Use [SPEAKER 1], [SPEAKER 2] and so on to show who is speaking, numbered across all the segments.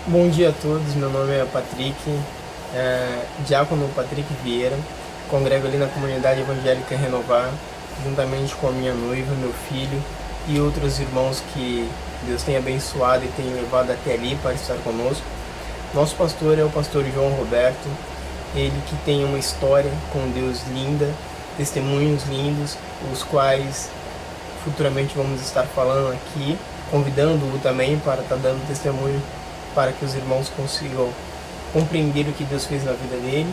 [SPEAKER 1] Bom dia a todos, meu nome é Patrick, Diácono Patrick Vieira, congrego ali na Comunidade Evangélica Renovar, juntamente com a minha noiva, meu filho e outros irmãos que Deus tem abençoado e tem levado até ali para estar conosco. Nosso pastor é o pastor João Roberto, ele que tem uma história com Deus linda, testemunhos lindos, os quais futuramente vamos estar falando aqui, convidando-o também para estar dando testemunho para que os irmãos consigam compreender o que Deus fez na vida dele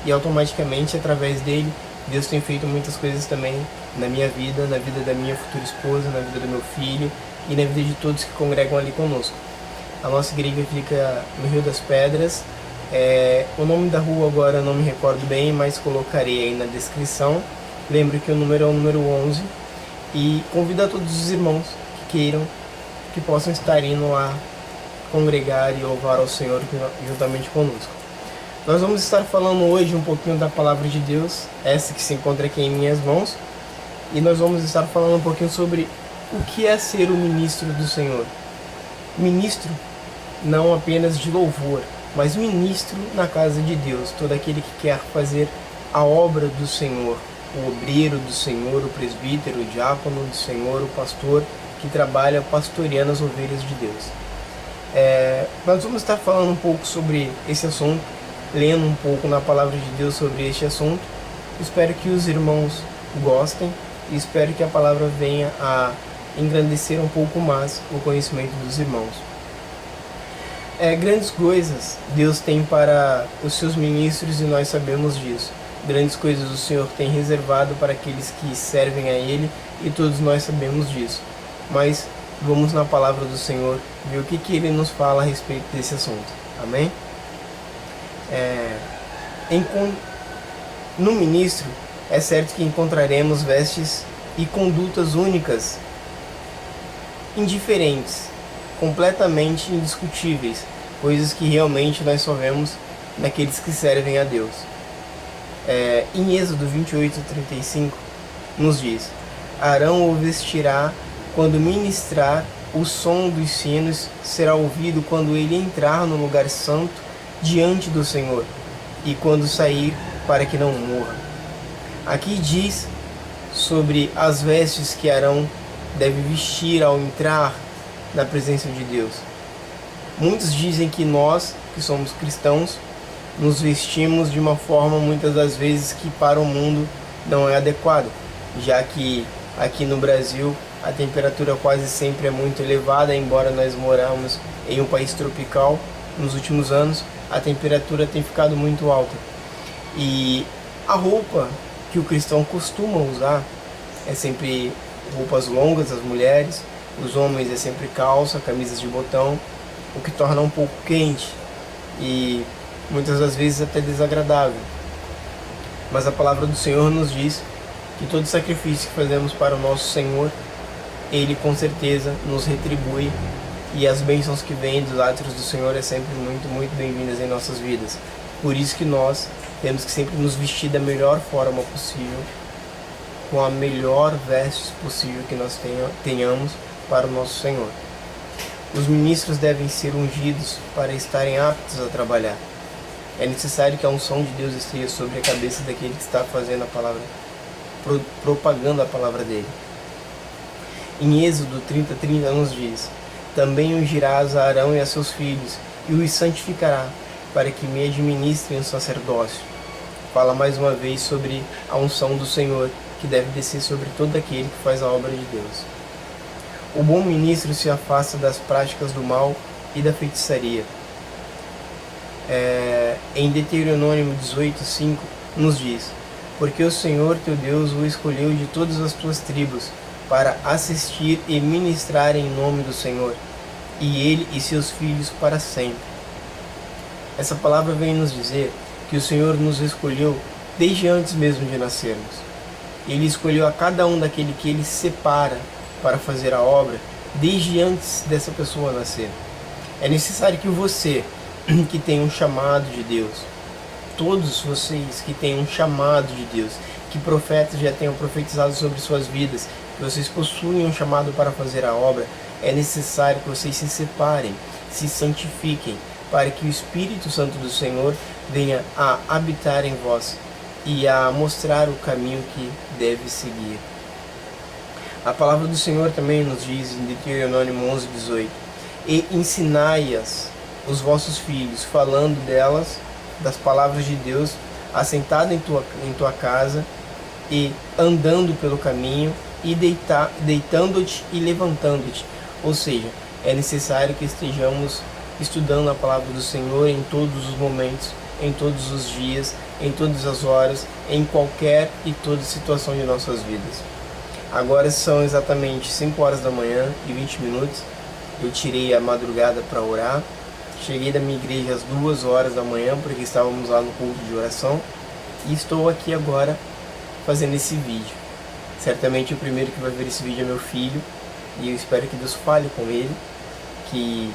[SPEAKER 1] e automaticamente através dele Deus tem feito muitas coisas também na minha vida, na vida da minha futura esposa, na vida do meu filho e na vida de todos que congregam ali conosco. A nossa igreja fica no Rio das Pedras. O nome da rua agora eu não me recordo bem, mas colocarei aí na descrição. Lembro que o número é o número 11 e convido a todos os irmãos que queiram, que possam estar indo lá congregar e louvar ao Senhor juntamente conosco. Nós vamos estar falando hoje um pouquinho da palavra de Deus, essa que se encontra aqui em minhas mãos, e nós vamos estar falando um pouquinho sobre o que é ser o ministro do Senhor. Ministro não apenas de louvor, mas ministro na casa de Deus, todo aquele que quer fazer a obra do Senhor, o obreiro do Senhor, o presbítero, o diácono do Senhor, o pastor que trabalha pastoreando as ovelhas de Deus. Nós vamos estar falando um pouco sobre esse assunto, lendo um pouco na palavra de Deus sobre este assunto. Espero que os irmãos gostem e espero que a palavra venha a engrandecer um pouco mais o conhecimento dos irmãos. Grandes coisas Deus tem para os seus ministros e nós sabemos disso. Grandes coisas o Senhor tem reservado para aqueles que servem a Ele e todos nós sabemos disso. Mas vamos na palavra do Senhor ver o que Ele nos fala a respeito desse assunto. Amém? No ministro, é certo que encontraremos vestes e condutas únicas, indiferentes, completamente indiscutíveis, coisas que realmente nós só vemos naqueles que servem a Deus. Em Êxodo 28:35 nos diz: Arão o vestirá quando ministrar, o som dos sinos será ouvido quando ele entrar no lugar santo diante do Senhor e quando sair, para que não morra. Aqui diz sobre as vestes que Arão deve vestir ao entrar na presença de Deus. Muitos dizem que nós, que somos cristãos, nos vestimos de uma forma muitas das vezes que para o mundo não é adequada, já que aqui no Brasil a temperatura quase sempre é muito elevada, embora nós moramos em um país tropical. Nos últimos anos a temperatura tem ficado muito alta e a roupa que o cristão costuma usar é sempre roupas longas, as mulheres, os homens é sempre calça, camisas de botão, o que torna um pouco quente e muitas das vezes até desagradável. Mas a palavra do Senhor nos diz que todo sacrifício que fazemos para o nosso Senhor, Ele com certeza nos retribui e as bênçãos que vêm dos átrios do Senhor é sempre muito, muito bem-vindas em nossas vidas. Por isso que nós temos que sempre nos vestir da melhor forma possível, com a melhor veste possível que nós tenhamos para o nosso Senhor. Os ministros devem ser ungidos para estarem aptos a trabalhar. É necessário que a unção de Deus esteja sobre a cabeça daquele que está fazendo a palavra, propagando a palavra dele. Em Êxodo 30:30 nos diz: Também ungirás a Arão e a seus filhos, e os santificará, para que me administrem o sacerdócio. Fala mais uma vez sobre a unção do Senhor, que deve descer sobre todo aquele que faz a obra de Deus. O bom ministro se afasta das práticas do mal e da feitiçaria. Em Deuteronômio 18:5 nos diz: Porque o Senhor teu Deus o escolheu de todas as tuas tribos, para assistir e ministrar em nome do Senhor, e ele e seus filhos para sempre. Essa palavra vem nos dizer que o Senhor nos escolheu desde antes mesmo de nascermos. Ele escolheu a cada um daquele que Ele separa para fazer a obra desde antes dessa pessoa nascer. É necessário que você, que tem um chamado de Deus, todos vocês que têm um chamado de Deus, que profetas já tenham profetizado sobre suas vidas, que vocês possuem um chamado para fazer a obra, é necessário que vocês se separem, se santifiquem, para que o Espírito Santo do Senhor venha a habitar em vós e a mostrar o caminho que deve seguir. A palavra do Senhor também nos diz em Deuteronômio 11:18: e ensinai-as os vossos filhos, falando delas, das palavras de Deus, assentado em tua casa e andando pelo caminho e deitando-te e levantando-te. Ou seja, é necessário que estejamos estudando a palavra do Senhor em todos os momentos, em todos os dias, em todas as horas, em qualquer e toda situação de nossas vidas. Agora são exatamente 5 horas da manhã e 20 minutos. Eu tirei a madrugada para orar. Cheguei da minha igreja às 2 horas da manhã, porque estávamos lá no culto de oração. E estou aqui agora fazendo esse vídeo. Certamente o primeiro que vai ver esse vídeo é meu filho. E eu espero que Deus fale com ele, que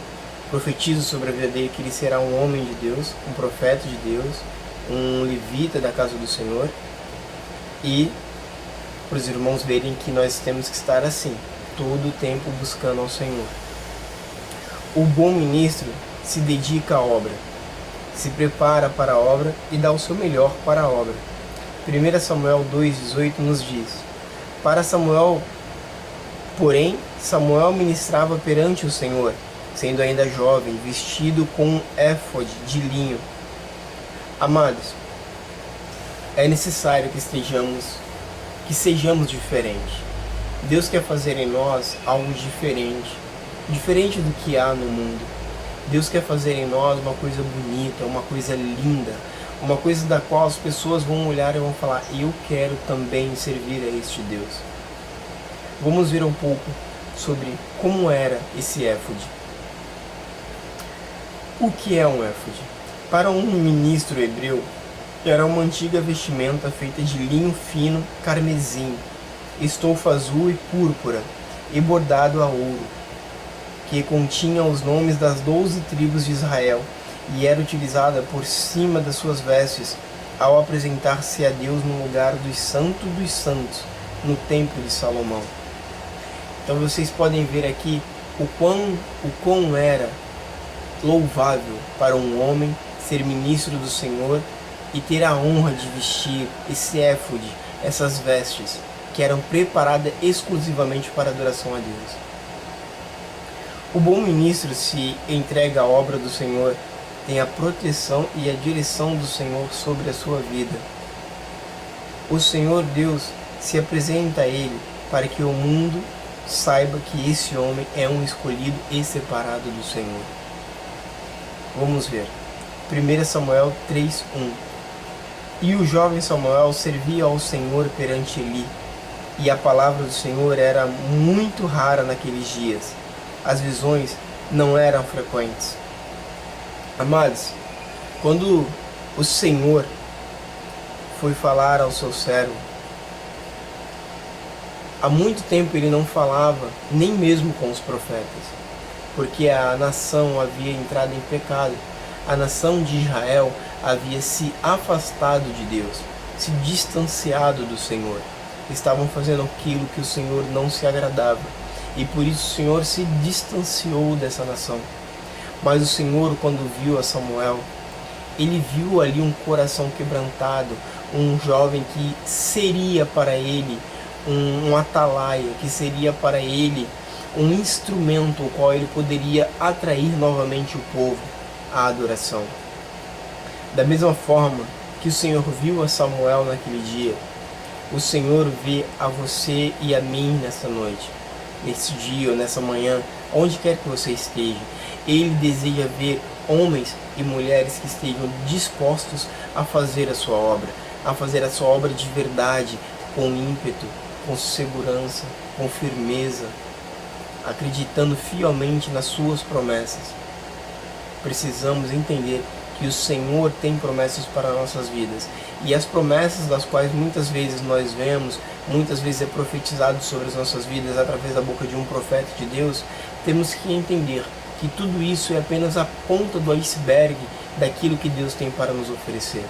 [SPEAKER 1] profetizo sobre a vida dele que ele será um homem de Deus, um profeta de Deus, um levita da casa do Senhor. E para os irmãos verem que nós temos que estar assim, todo o tempo buscando ao Senhor. O bom ministro se dedica à obra, se prepara para a obra e dá o seu melhor para a obra. 1 Samuel 2,18 nos diz: para Samuel, porém, Samuel ministrava perante o Senhor, sendo ainda jovem, vestido com um éfode de linho. Amados, é necessário que sejamos diferentes. Deus quer fazer em nós algo diferente, diferente do que há no mundo. Deus quer fazer em nós uma coisa bonita, uma coisa linda, uma coisa da qual as pessoas vão olhar e vão falar: eu quero também servir a este Deus. Vamos ver um pouco sobre como era esse éfode. O que é um éfode? Para um ministro hebreu, era uma antiga vestimenta feita de linho fino, carmesim, estofa azul e púrpura, e bordado a ouro, que continha os nomes das 12 tribos de Israel, e era utilizada por cima das suas vestes ao apresentar-se a Deus no lugar dos santos dos santos, no templo de Salomão. Então vocês podem ver aqui o quão era louvável para um homem ser ministro do Senhor e ter a honra de vestir esse éfode, essas vestes, que eram preparadas exclusivamente para a adoração a Deus. O bom ministro se entrega à obra do Senhor, tem a proteção e a direção do Senhor sobre a sua vida. O Senhor Deus se apresenta a ele para que o mundo saiba que esse homem é um escolhido e separado do Senhor. Vamos ver. 1 Samuel 3:1. E o jovem Samuel servia ao Senhor perante Eli, e a palavra do Senhor era muito rara naqueles dias. As visões não eram frequentes. Amados, quando o Senhor foi falar ao seu servo, há muito tempo ele não falava nem mesmo com os profetas, porque a nação havia entrado em pecado. A nação de Israel havia se afastado de Deus, se distanciado do Senhor. Estavam fazendo aquilo que o Senhor não se agradava, e por isso o Senhor se distanciou dessa nação. Mas o Senhor, quando viu a Samuel, ele viu ali um coração quebrantado, um jovem que seria para ele um atalaia, que seria para ele um instrumento o qual ele poderia atrair novamente o povo à adoração. Da mesma forma que o Senhor viu a Samuel naquele dia, o Senhor vê a você e a mim nessa noite, nesse dia ou nessa manhã, onde quer que você esteja. Ele deseja ver homens e mulheres que estejam dispostos a fazer a sua obra de verdade, com ímpeto, com segurança, com firmeza, acreditando fielmente nas suas promessas. Precisamos entender que o Senhor tem promessas para nossas vidas, e as promessas das quais muitas vezes nós vemos, muitas vezes é profetizado sobre as nossas vidas através da boca de um profeta de Deus, temos que entender que tudo isso é apenas a ponta do iceberg daquilo que Deus tem para nos oferecer.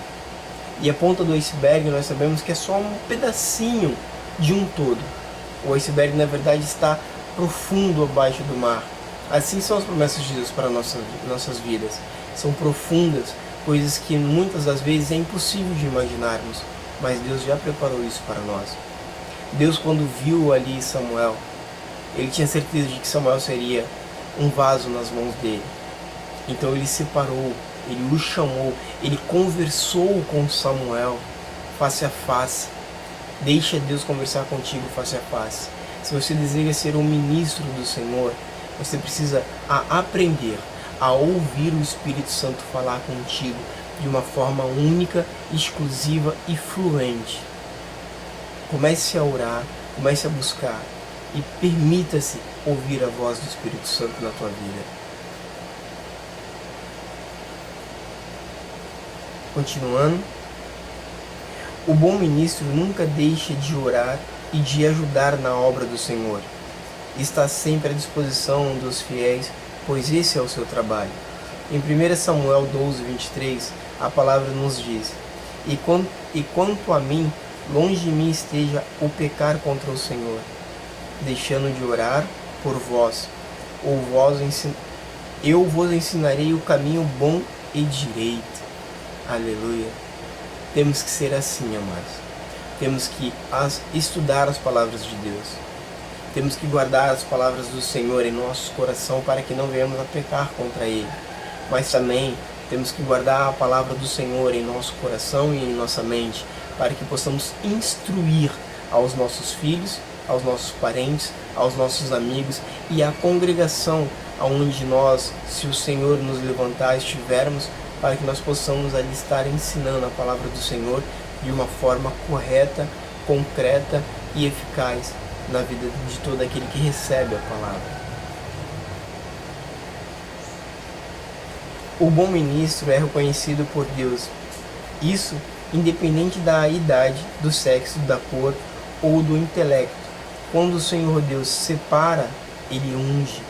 [SPEAKER 1] E a ponta do iceberg nós sabemos que é só um pedacinho de um todo. O iceberg na verdade está profundo abaixo do mar. Assim são as promessas de Deus para nossas vidas. são profundas, coisas que muitas das vezes é impossível de imaginarmos, mas Deus já preparou isso para nós. Deus, quando viu ali Samuel, ele tinha certeza de que Samuel seria um vaso nas mãos dele. Então ele separou, ele o chamou, ele conversou com Samuel face a face. Deixa Deus conversar contigo face a face. Se você deseja ser um ministro do Senhor, você precisa aprender a ouvir o Espírito Santo falar contigo de uma forma única, exclusiva e fluente. Comece a orar, comece a buscar e permita-se ouvir a voz do Espírito Santo na tua vida. Continuando, o bom ministro nunca deixa de orar e de ajudar na obra do Senhor. Está sempre à disposição dos fiéis, pois esse é o seu trabalho. Em 1 Samuel 12, 23, a palavra nos diz: E quanto a mim, longe de mim esteja o pecar contra o Senhor, deixando de orar por vós, eu vos ensinarei o caminho bom e direito. Aleluia. Temos que ser assim, amados. Temos que estudar as palavras de Deus. Temos que guardar as palavras do Senhor em nosso coração para que não venhamos a pecar contra Ele. Mas também temos que guardar a palavra do Senhor em nosso coração e em nossa mente para que possamos instruir aos nossos filhos, aos nossos parentes, aos nossos amigos e à congregação aonde nós, se o Senhor nos levantar, estivermos, para que nós possamos ali estar ensinando a palavra do Senhor de uma forma correta, concreta e eficaz na vida de todo aquele que recebe a palavra. O bom ministro é reconhecido por Deus. Isso independente da idade, do sexo, da cor ou do intelecto. Quando o Senhor Deus separa, Ele unge,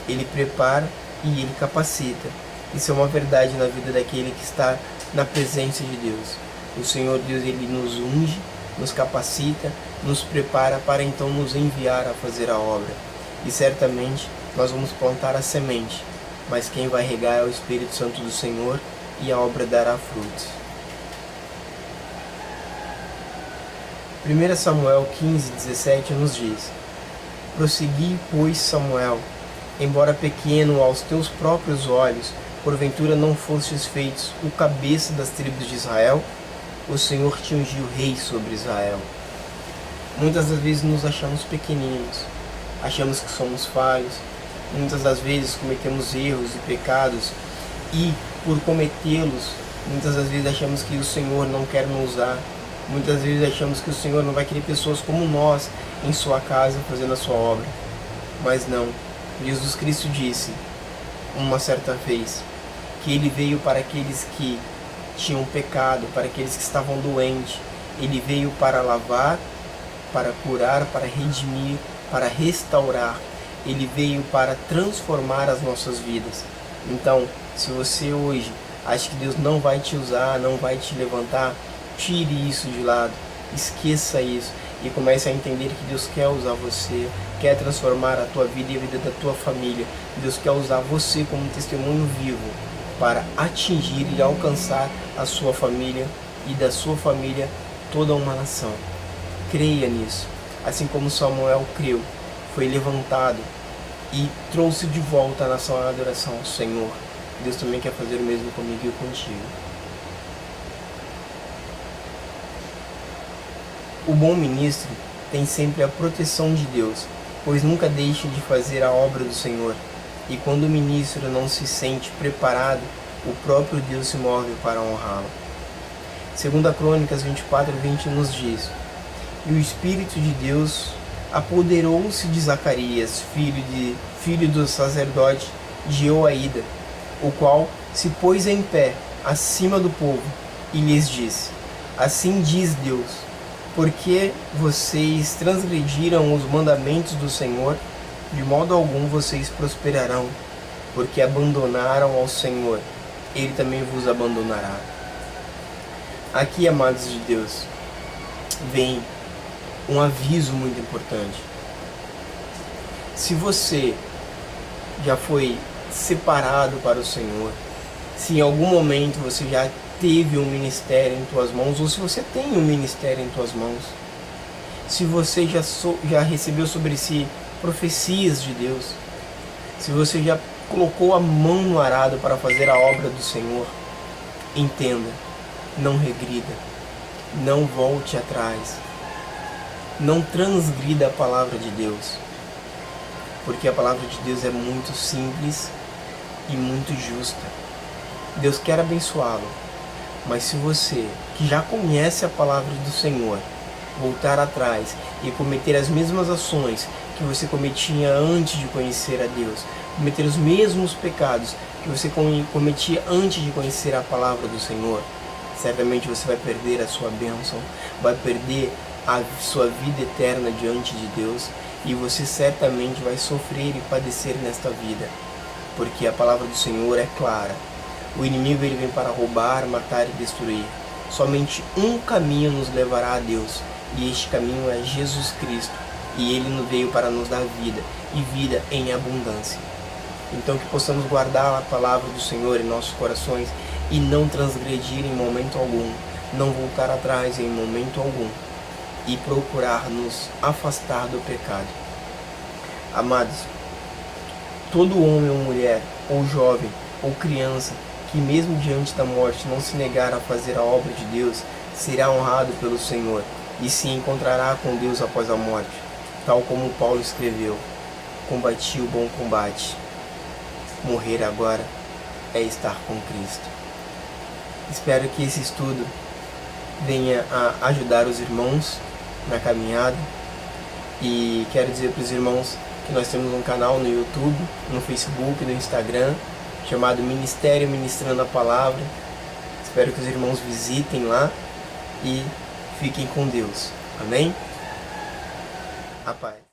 [SPEAKER 1] Ele prepara e Ele capacita. Isso é uma verdade na vida daquele que está na presença de Deus. O Senhor Deus, Ele nos unge, nos capacita, nos prepara para então nos enviar a fazer a obra. E certamente nós vamos plantar a semente, mas quem vai regar é o Espírito Santo do Senhor e a obra dará frutos. 1 Samuel 15, 17 nos diz: Prossegui, pois, Samuel, embora pequeno aos teus próprios olhos, porventura não fostes feitos o cabeça das tribos de Israel, o Senhor te ungiu rei sobre Israel. Muitas das vezes nos achamos pequeninos, achamos que somos falhos, muitas das vezes cometemos erros e pecados, e por cometê-los, muitas das vezes achamos que o Senhor não quer nos usar, muitas vezes achamos que o Senhor não vai querer pessoas como nós em sua casa fazendo a sua obra. Mas não, Jesus Cristo disse uma certa vez que Ele veio para aqueles que tinham pecado, para aqueles que estavam doentes. Ele veio para lavar, para curar, para redimir, para restaurar. Ele veio para transformar as nossas vidas. Então, se você hoje acha que Deus não vai te usar, não vai te levantar, tire isso de lado, esqueça isso e comece a entender que Deus quer usar você, quer transformar a tua vida e a vida da tua família. Deus quer usar você como um testemunho vivo para atingir e alcançar a sua família e da sua família toda uma nação. Creia nisso. Assim como Samuel creu, foi levantado e trouxe de volta a nação à adoração ao Senhor. Deus também quer fazer o mesmo comigo e contigo. O bom ministro tem sempre a proteção de Deus, pois nunca deixa de fazer a obra do Senhor. E quando o ministro não se sente preparado, o próprio Deus se move para honrá-lo. 2 Crônicas 24, 20 nos diz: E o Espírito de Deus apoderou-se de Zacarias, filho do sacerdote de Joaída, o qual se pôs em pé acima do povo e lhes disse: Assim diz Deus, porque vocês transgrediram os mandamentos do Senhor, de modo algum vocês prosperarão, porque abandonaram ao Senhor, Ele também vos abandonará. Aqui, amados de Deus, vem um aviso muito importante. Se você já foi separado para o Senhor, Se em algum momento você já teve um ministério em tuas mãos, ou se você tem um ministério em tuas mãos, se você já recebeu sobre si profecias de Deus, se você já colocou a mão no arado para fazer a obra do Senhor, entenda, não regrida, não volte atrás, não transgrida a palavra de Deus, porque a palavra de Deus é muito simples e muito justa. Deus quer abençoá-lo, mas se você, que já conhece a palavra do Senhor, voltar atrás e cometer as mesmas ações que você cometia antes de conhecer a Deus, cometer os mesmos pecados que você cometia antes de conhecer a palavra do Senhor, certamente você vai perder a sua bênção, vai perder a sua vida eterna diante de Deus, e você certamente vai sofrer e padecer nesta vida, porque a palavra do Senhor é clara. O inimigo ele vem para roubar, matar e destruir. Somente um caminho nos levará a Deus, e este caminho é Jesus Cristo, e Ele veio para nos dar vida, e vida em abundância. Então que possamos guardar a palavra do Senhor em nossos corações, e não transgredir em momento algum, não voltar atrás em momento algum, e procurar nos afastar do pecado. Amados, todo homem ou mulher, ou jovem, ou criança, que mesmo diante da morte não se negar a fazer a obra de Deus, será honrado pelo Senhor, e se encontrará com Deus após a morte, tal como Paulo escreveu: combati o bom combate, morrer agora é estar com Cristo. Espero que esse estudo venha a ajudar os irmãos na caminhada, e quero dizer para os irmãos que nós temos um canal no YouTube, no Facebook, no Instagram, chamado Ministério Ministrando a Palavra. Espero que os irmãos visitem lá e fiquem com Deus. Amém? A paz.